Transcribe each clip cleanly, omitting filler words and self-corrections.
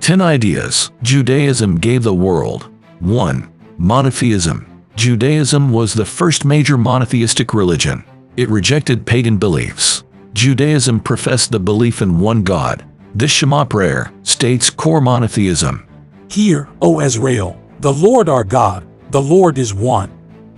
10 ideas Judaism gave the world. 1. Monotheism. Judaism was the first major monotheistic religion. It rejected pagan beliefs. Judaism professed the belief in one God. This Shema prayer states core monotheism. Hear, O Israel, the Lord our God, the Lord is one.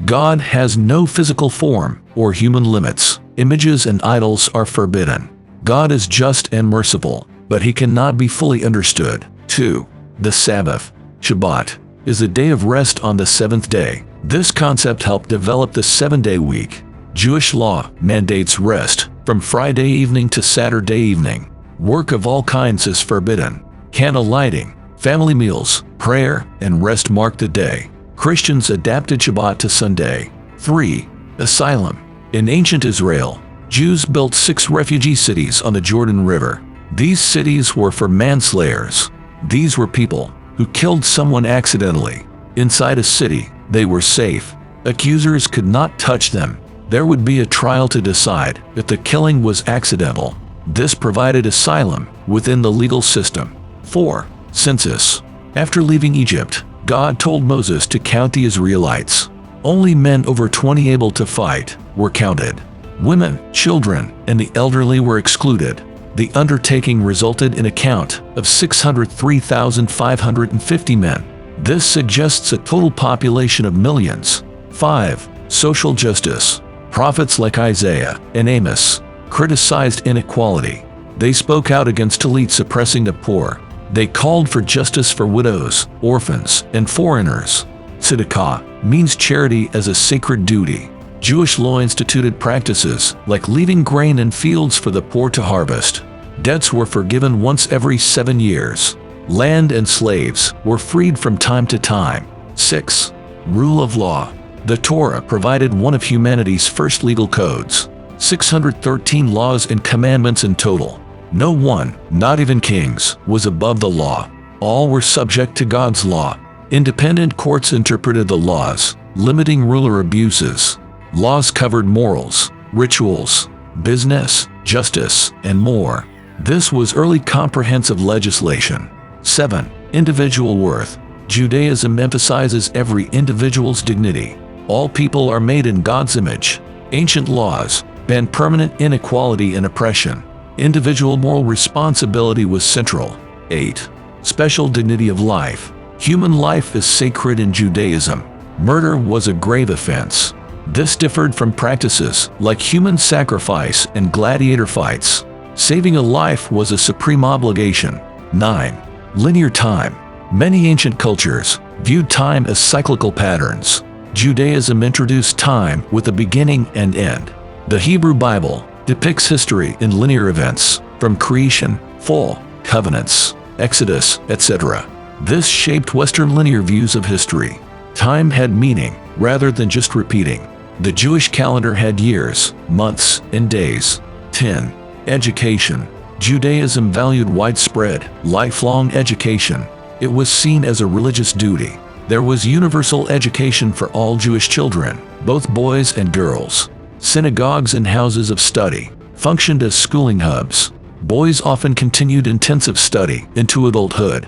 God has no physical form or human limits. Images and idols are forbidden. God is just and merciful, but he cannot be fully understood. 2. The Sabbath. Shabbat is a day of rest on the seventh day. This concept helped develop the 7-day week. Jewish law mandates rest from Friday evening to Saturday evening. Work of all kinds is forbidden. Candle lighting, family meals, prayer, and rest mark the day. Christians adapted Shabbat to Sunday. 3. Asylum. In ancient Israel, Jews built 6 refugee cities on the Jordan River. These cities were for manslayers. These were people who killed someone accidentally. Inside a city, they were safe. Accusers could not touch them. There would be a trial to decide if the killing was accidental. This provided asylum within the legal system. 4. Census. After leaving Egypt, God told Moses to count the Israelites. Only men over 20 able to fight were counted. Women, children, and the elderly were excluded. The undertaking resulted in a count of 603,550 men. This suggests a total population of millions. 5. Social justice. Prophets like Isaiah and Amos criticized inequality. They spoke out against elites oppressing the poor. They called for justice for widows, orphans, and foreigners. Tzedakah means charity as a sacred duty. Jewish law instituted practices like leaving grain in fields for the poor to harvest. Debts were forgiven once every 7 years. Land and slaves were freed from time to time. 6. Rule of law. The Torah provided one of humanity's first legal codes. 613 laws and commandments in total. No one, not even kings, was above the law. All were subject to God's law. Independent courts interpreted the laws, limiting ruler abuses. Laws covered morals, rituals, business, justice, and more. This was early comprehensive legislation. 7. Individual worth. Judaism emphasizes every individual's dignity. All people are made in God's image. Ancient laws banned permanent inequality and oppression. Individual moral responsibility was central. 8. Special dignity of life. Human life is sacred in Judaism. Murder was a grave offense. This differed from practices like human sacrifice and gladiator fights. Saving a life was a supreme obligation. 9. Linear time. Many ancient cultures viewed time as cyclical patterns. Judaism introduced time with a beginning and end. The Hebrew Bible depicts history in linear events, from creation, fall, covenants, Exodus, etc. This shaped Western linear views of history. Time had meaning rather than just repeating. The Jewish calendar had years, months, and days. 10. Education. Judaism valued widespread, lifelong education. It was seen as a religious duty. There was universal education for all Jewish children, both boys and girls. Synagogues and houses of study functioned as schooling hubs. Boys often continued intensive study into adulthood.